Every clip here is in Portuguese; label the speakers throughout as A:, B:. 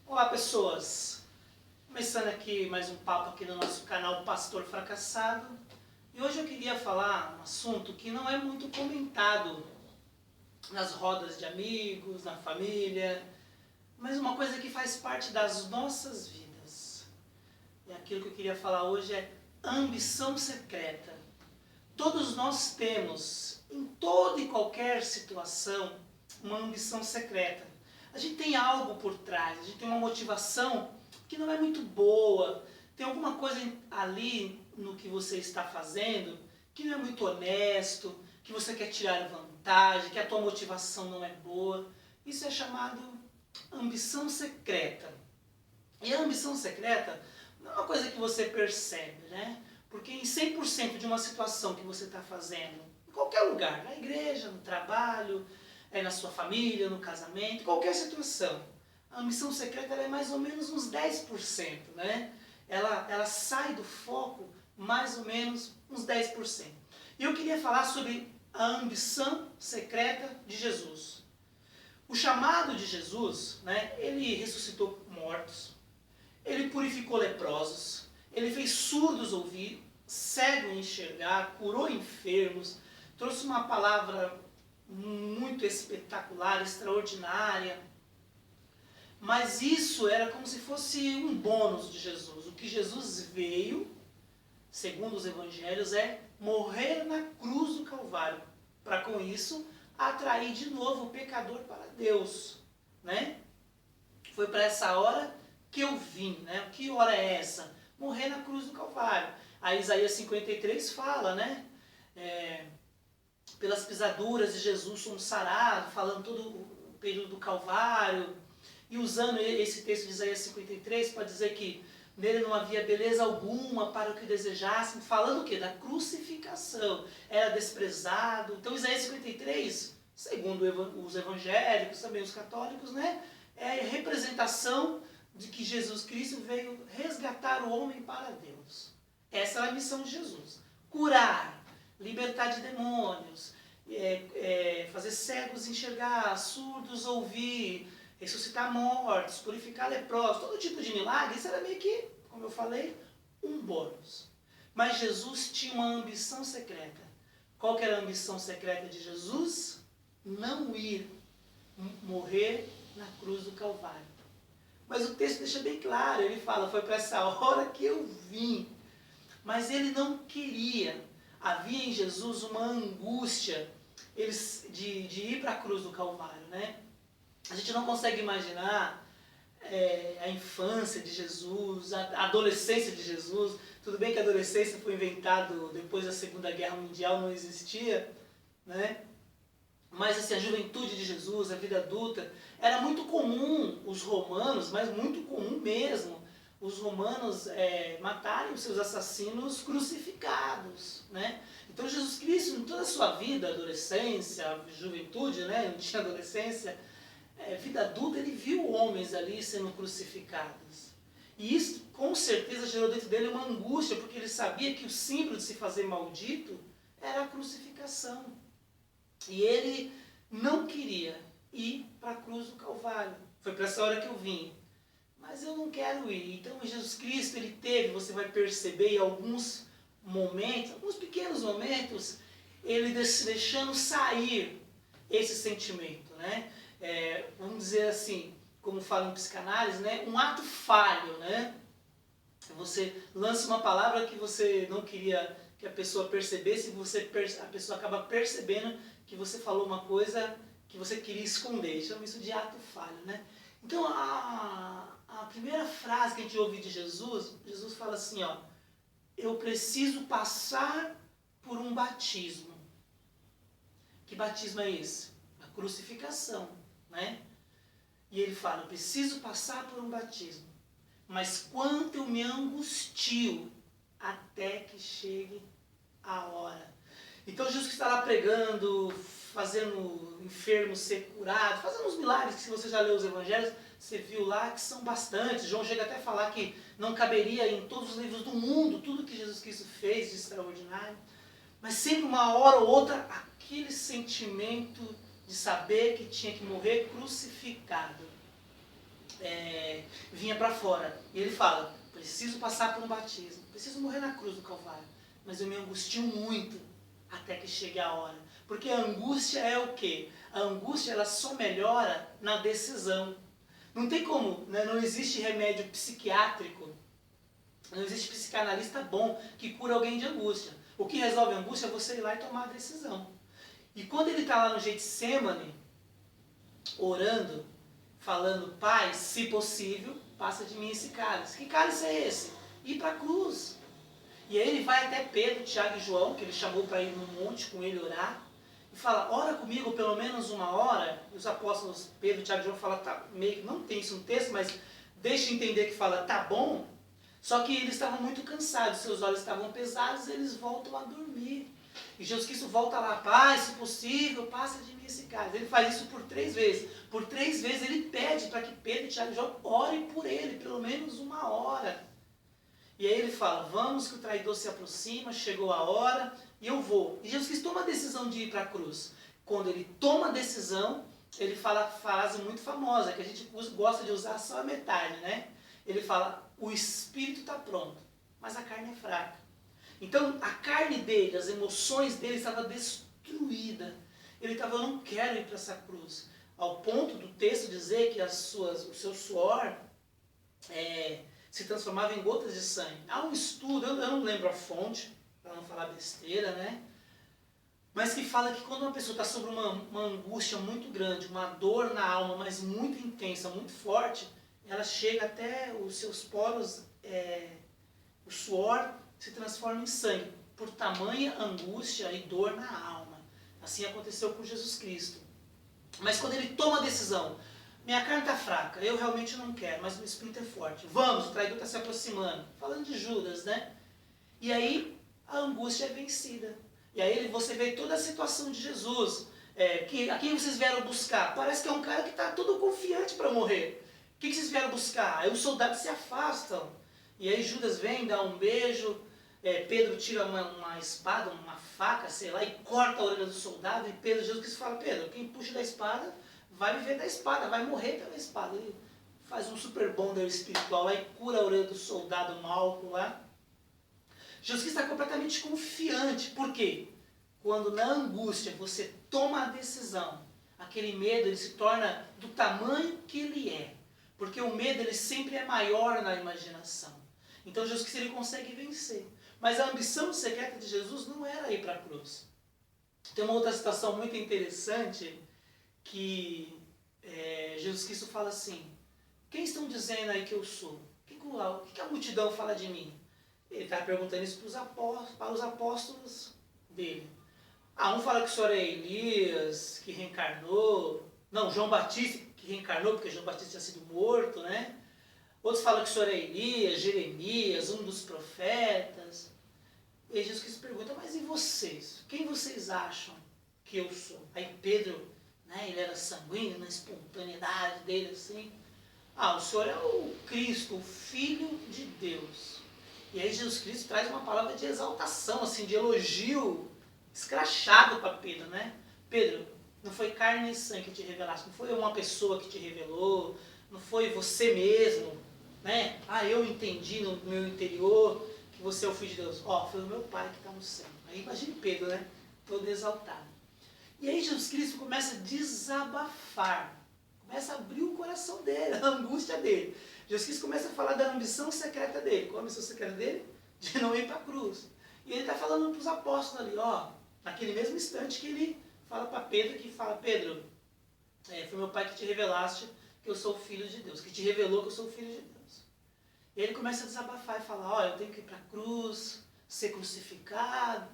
A: Olá pessoas, começando aqui mais um papo aqui no nosso canal Pastor Fracassado. E hoje eu queria falar um assunto que não é muito comentado nas rodas de amigos, na família, mas uma coisa que faz parte das nossas vidas. E aquilo que eu queria falar hoje é ambição secreta. Todos nós temos, em toda e qualquer situação, uma ambição secreta. A gente tem algo por trás, a gente tem uma motivação que não é muito boa, tem alguma coisa ali no que você está fazendo que não é muito honesto, que você quer tirar vantagem, que a tua motivação não é boa. Isso é chamado ambição secreta. E a ambição secreta não é uma coisa que você percebe, né? Porque em 100% de uma situação que você está fazendo, em qualquer lugar, na igreja, no trabalho, na sua família, no casamento, qualquer situação, a ambição secreta ela é mais ou menos uns 10%, né? Ela sai do foco mais ou menos uns 10%. E eu queria falar sobre a ambição secreta de Jesus. O chamado de Jesus, né, ele ressuscitou mortos, ele purificou leprosos, ele fez surdos ouvir, cego enxergar, curou enfermos, trouxe uma palavra muito espetacular, extraordinária. Mas isso era como se fosse um bônus de Jesus. O que Jesus veio, segundo os evangelhos, é morrer na cruz do Calvário, para com isso atrair de novo o pecador para Deus, né? Foi para essa hora que eu vim, né? Que hora é essa? Morrer na cruz do Calvário. A Isaías 53 fala, né? Pelas pisaduras de Jesus somos sarados, falando todo o período do Calvário, e usando esse texto de Isaías 53 para dizer que nele não havia beleza alguma para o que desejassem, falando o quê? Da crucificação, era desprezado. Então Isaías 53, segundo os evangélicos, também os católicos, né, é a representação de que Jesus Cristo veio resgatar o homem para Deus. Essa é a missão de Jesus. Curar, libertar de demônios, fazer cegos enxergar, surdos ouvir, ressuscitar mortos, purificar leprosos, todo tipo de milagre. Isso era meio que, como eu falei, um bônus. Mas Jesus tinha uma ambição secreta. Qual que era a ambição secreta de Jesus? Não ir morrer na cruz do Calvário. Mas o texto deixa bem claro, ele fala, foi para essa hora que eu vim. Mas ele não queria. Havia em Jesus uma angústia de ir para a cruz do Calvário, né? A gente não consegue imaginar a infância de Jesus, a adolescência de Jesus. Tudo bem que a adolescência foi inventado depois da Segunda Guerra Mundial, não existia, né? Mas assim, a juventude de Jesus, a vida adulta, era muito comum os romanos, mas muito comum mesmo, os romanos matarem os seus assassinos crucificados, né? Então Jesus Cristo, em toda a sua vida, adolescência, juventude, né? Não tinha adolescência, vida adulta, ele viu homens ali sendo crucificados. E isso, com certeza, gerou dentro dele uma angústia, porque ele sabia que o símbolo de se fazer maldito era a crucificação. E ele não queria ir para a cruz do Calvário. Foi para essa hora que eu vim. Mas eu não quero ir. Então, Jesus Cristo, ele teve, você vai perceber em alguns momentos, alguns pequenos momentos, ele deixando sair esse sentimento, né? Vamos dizer assim, como fala em psicanálise, né? Um ato falho, né? Você lança uma palavra que você não queria que a pessoa percebesse, a pessoa acaba percebendo que você falou uma coisa que você queria esconder. Chama isso de ato falho, né? Então, a primeira frase que a gente ouve de Jesus, Jesus fala assim, ó, eu preciso passar por um batismo. Que batismo é esse? A crucificação, né? E ele fala, eu preciso passar por um batismo, mas quanto eu me angustio até que chegue a hora. Então Jesus está lá pregando, fazendo o enfermo ser curado, fazendo os milagres que, se você já leu os evangelhos, você viu lá que são bastantes. João chega até a falar que não caberia em todos os livros do mundo tudo que Jesus Cristo fez de extraordinário. Mas sempre uma hora ou outra, aquele sentimento de saber que tinha que morrer crucificado. vinha para fora. E ele fala, preciso passar por um batismo, preciso morrer na cruz do Calvário, mas eu me angustio muito até que chegue a hora. Porque a angústia é o quê? A angústia ela só melhora na decisão. Não tem como, né? Não existe remédio psiquiátrico, não existe psicanalista bom que cura alguém de angústia. O que resolve a angústia é você ir lá e tomar a decisão. E quando ele está lá no Getsemane, orando, falando, Pai, se possível, passa de mim esse cálice. Que cálice é esse? Ir para a cruz. E aí ele vai até Pedro, Tiago e João, que ele chamou para ir no monte com ele orar, e fala, ora comigo pelo menos uma hora. E os apóstolos Pedro, Tiago e João falam, tá, meio que não tem isso no texto, mas deixa entender que fala, tá bom. Só que eles estavam muito cansados, seus olhos estavam pesados, eles voltam a dormir. E Jesus Cristo volta lá, Pai, se possível, passa de mim esse cálice. Ele faz isso por 3 vezes. Por 3 vezes ele pede para que Pedro, Tiago e João orem por ele, pelo menos uma hora. E aí ele fala, vamos que o traidor se aproxima, chegou a hora e eu vou. E Jesus Cristo toma a decisão de ir para a cruz. Quando ele toma a decisão, ele fala a frase muito famosa, que a gente gosta de usar só a metade, né? Ele fala, o espírito está pronto, mas a carne é fraca. Então a carne dele, as emoções dele estavam destruídas. Ele estava, eu não quero ir para essa cruz. Ao ponto do texto dizer que o seu suor se transformava em gotas de sangue. Há um estudo, eu não lembro a fonte, para não falar besteira, né? Mas que fala que quando uma pessoa está sobre uma angústia muito grande, uma dor na alma, mas muito intensa, muito forte, ela chega até os seus poros, o suor se transforma em sangue, por tamanha angústia e dor na alma. Assim aconteceu com Jesus Cristo. Mas quando ele toma a decisão, minha carne está fraca, eu realmente não quero, mas o espírito é forte. Vamos, o traidor está se aproximando. Falando de Judas, né? E aí a angústia é vencida. E aí você vê toda a situação de Jesus. A quem vocês vieram buscar? Parece que é um cara que está todo confiante para morrer. O que vocês vieram buscar? Aí os soldados se afastam. E aí Judas vem, dá um beijo. Pedro tira uma espada, uma faca, sei lá, e corta a orelha do soldado. E Jesus Cristo fala, Pedro, quem puxa da espada vai viver da espada, vai morrer pela espada. Ele faz um super bonder espiritual lá e cura a orelha do soldado Malco lá. Jesus Cristo está completamente confiante. Por quê? Quando na angústia você toma a decisão, aquele medo ele se torna do tamanho que ele é. Porque o medo ele sempre é maior na imaginação. Então Jesus Cristo ele consegue vencer. Mas a ambição secreta de Jesus não era ir para a cruz. Tem uma outra situação muito interessante que Jesus Cristo fala assim, quem estão dizendo aí que eu sou? O que a multidão fala de mim? Ele está perguntando isso para os apóstolos dele. Um fala que o senhor é Elias, que reencarnou. Não, João Batista, que reencarnou, porque João Batista tinha sido morto, né? Outros falam que o senhor é Elias, Jeremias, um dos profetas. E Jesus Cristo pergunta, mas e vocês? Quem vocês acham que eu sou? Aí Pedro, né, ele era sanguíneo, na espontaneidade dele, assim. O senhor é o Cristo, o Filho de Deus. E aí Jesus Cristo traz uma palavra de exaltação, assim, de elogio, escrachado para Pedro, né? Pedro, não foi carne nem sangue que te revelaste, não foi uma pessoa que te revelou, não foi você mesmo, né? Eu entendi no meu interior que você é o Filho de Deus. Foi o meu Pai que está no céu. Aí imagine Pedro, né? Todo exaltado. E aí Jesus Cristo começa a desabafar, começa a abrir o coração dele, a angústia dele. Jesus Cristo começa a falar da ambição secreta dele. Qual a ambição secreta dele? De não ir para a cruz. E ele está falando para os apóstolos ali, naquele mesmo instante que ele fala para Pedro, que fala, Pedro, foi meu Pai que te revelaste que eu sou o Filho de Deus, que te revelou que eu sou o Filho de Deus. E ele começa a desabafar e falar, eu tenho que ir para a cruz, ser crucificado,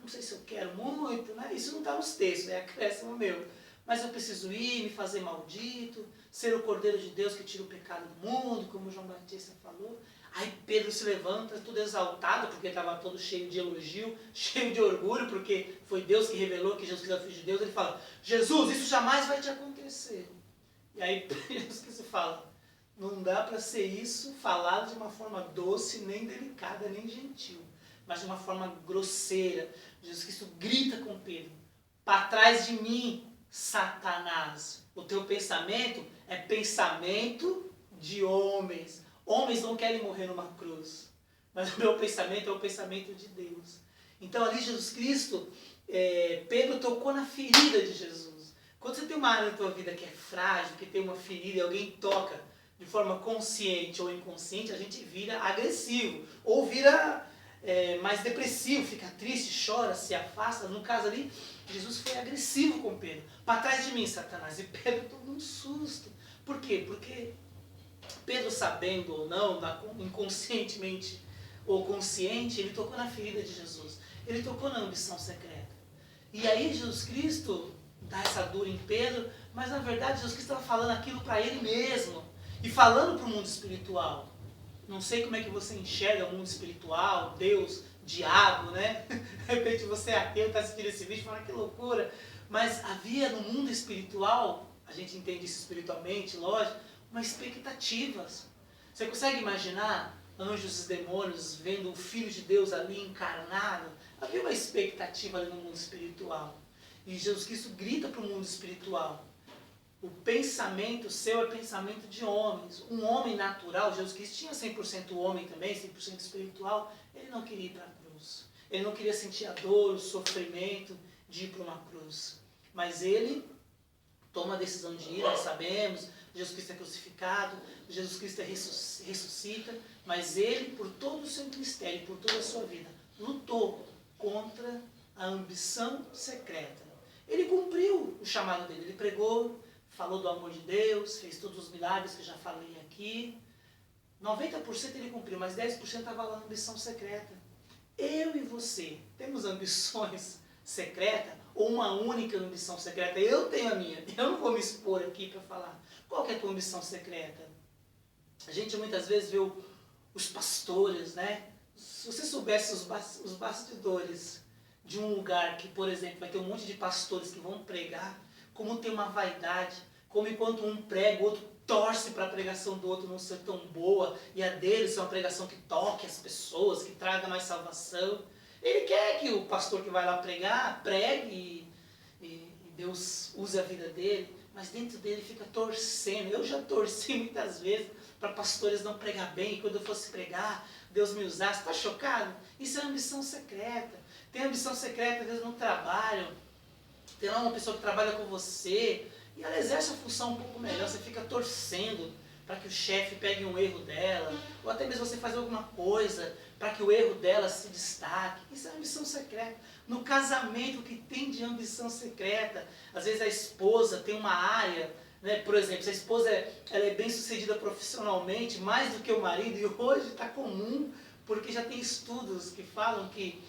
A: não sei se eu quero muito, né? Isso não está nos textos, é acréscimo meu. Mas eu preciso ir, me fazer maldito, ser o Cordeiro de Deus que tira o pecado do mundo, como João Batista falou. Aí Pedro se levanta, tudo exaltado, porque estava todo cheio de elogio, cheio de orgulho, porque foi Deus que revelou que Jesus Cristo é o Filho de Deus. Ele fala, Jesus, isso jamais vai te acontecer. E aí Jesus Cristo fala, não dá para ser isso falado de uma forma doce, nem delicada, nem gentil, mas de uma forma grosseira. Jesus Cristo grita com Pedro, para trás de mim, Satanás, o teu pensamento é pensamento de homens. Homens não querem morrer numa cruz, mas o meu pensamento é o pensamento de Deus. Então ali Jesus Cristo, Pedro tocou na ferida de Jesus. Quando você tem uma área da tua vida que é frágil, que tem uma ferida e alguém toca de forma consciente ou inconsciente, a gente vira agressivo, ou vira mais depressivo, fica triste, chora, se afasta. No caso ali, Jesus foi agressivo com Pedro. Para trás de mim, Satanás. E Pedro tomou um susto. Por quê? Porque Pedro, sabendo ou não, inconscientemente ou consciente, ele tocou na ferida de Jesus. Ele tocou na ambição secreta. E aí Jesus Cristo dá essa dura em Pedro, mas na verdade Jesus Cristo estava falando aquilo para ele mesmo. E falando para o mundo espiritual. Não sei como é que você enxerga o mundo espiritual, Deus, diabo, né? De repente você é ateu, está assistindo esse vídeo e fala que loucura. Mas havia no mundo espiritual, a gente entende isso espiritualmente, lógico, uma expectativas. Você consegue imaginar anjos e demônios vendo o Filho de Deus ali encarnado? Havia uma expectativa ali no mundo espiritual. E Jesus Cristo grita para o mundo espiritual. O pensamento seu é pensamento de homens. Um homem natural, Jesus Cristo tinha 100% homem também, 100% espiritual. Ele não queria ir para a cruz. Ele não queria sentir a dor, o sofrimento de ir para uma cruz. Mas ele toma a decisão de ir, nós sabemos. Jesus Cristo é crucificado, Jesus Cristo ressuscita. Mas ele, por todo o seu ministério, por toda a sua vida, lutou contra a ambição secreta. Ele cumpriu o chamado dele. Ele pregou, falou do amor de Deus, fez todos os milagres que eu já falei aqui. 90% ele cumpriu, mas 10% estava lá na ambição secreta. Eu e você temos ambições secretas ou uma única ambição secreta? Eu tenho a minha, eu não vou me expor aqui para falar. Qual que é a tua ambição secreta? A gente muitas vezes vê os pastores, né? Se você soubesse os bastidores de um lugar que, por exemplo, vai ter um monte de pastores que vão pregar, como tem uma vaidade, como enquanto um prega, o outro torce para a pregação do outro não ser tão boa, e a dele ser uma pregação que toque as pessoas, que traga mais salvação. Ele quer que o pastor que vai lá pregar, pregue e Deus use a vida dele, mas dentro dele fica torcendo. Eu já torci muitas vezes para pastores não pregar bem, e quando eu fosse pregar, Deus me usasse. Está chocado? Isso é ambição secreta. Tem ambição secreta, às vezes, no trabalho. Tem lá uma pessoa que trabalha com você e ela exerce a função um pouco melhor, você fica torcendo para que o chefe pegue um erro dela, ou até mesmo você faz alguma coisa para que o erro dela se destaque. Isso é ambição secreta. No casamento, o que tem de ambição secreta? Às vezes a esposa tem uma área, né? Por exemplo, se a esposa ela é bem sucedida profissionalmente, mais do que o marido, e hoje está comum, porque já tem estudos que falam que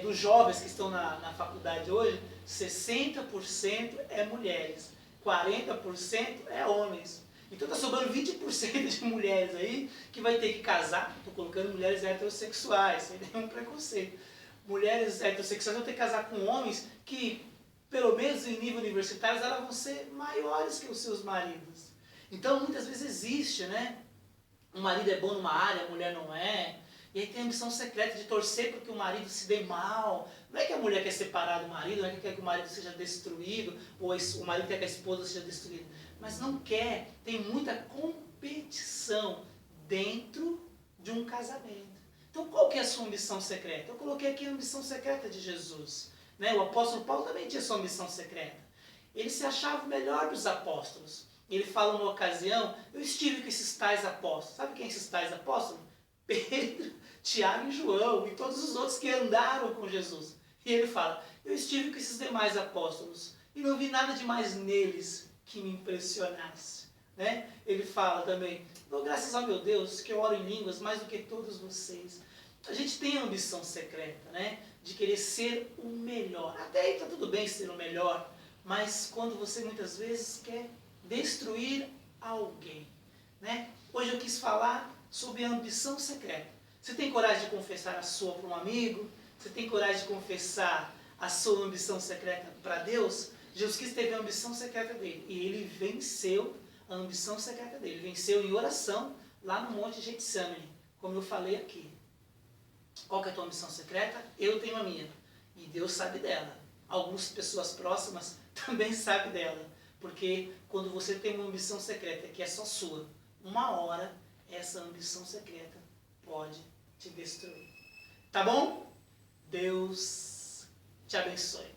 A: dos jovens que estão na faculdade hoje, 60% é mulheres, 40% é homens. Então está sobrando 20% de mulheres aí que vai ter que casar. Estou colocando mulheres heterossexuais, sem nenhum preconceito. Mulheres heterossexuais vão ter que casar com homens que, pelo menos em nível universitário, elas vão ser maiores que os seus maridos. Então muitas vezes existe, né? O marido é bom numa área, a mulher não é. E aí tem a ambição secreta de torcer para que o marido se dê mal. Não é que a mulher quer separar do marido, não é que quer que o marido seja destruído, ou o marido quer que a esposa seja destruída. Mas não quer, tem muita competição dentro de um casamento. Então qual que é a sua ambição secreta? Eu coloquei aqui a ambição secreta de Jesus. Né? O apóstolo Paulo também tinha sua ambição secreta. Ele se achava o melhor dos apóstolos. Ele fala numa ocasião, eu estive com esses tais apóstolos. Sabe quem é esses tais apóstolos? Pedro, Tiago e João e todos os outros que andaram com Jesus. E ele fala, eu estive com esses demais apóstolos e não vi nada demais neles que me impressionasse. Né? Ele fala também, dou graças ao meu Deus que eu oro em línguas mais do que todos vocês. A gente tem a ambição secreta, né? De querer ser o melhor. Até aí está tudo bem ser o melhor, mas quando você muitas vezes quer destruir alguém. Né? Hoje eu quis falar sobre a ambição secreta. Você tem coragem de confessar a sua para um amigo? Você tem coragem de confessar a sua ambição secreta para Deus? Jesus Cristo teve a ambição secreta dele e ele venceu a ambição secreta dele. Ele venceu em oração lá no Monte Getsemane, como eu falei aqui. Qual que é a tua ambição secreta? Eu tenho a minha e Deus sabe dela. Algumas pessoas próximas também sabem dela, porque quando você tem uma ambição secreta que é só sua, uma hora essa ambição secreta pode te destruir. Tá bom? Deus te abençoe.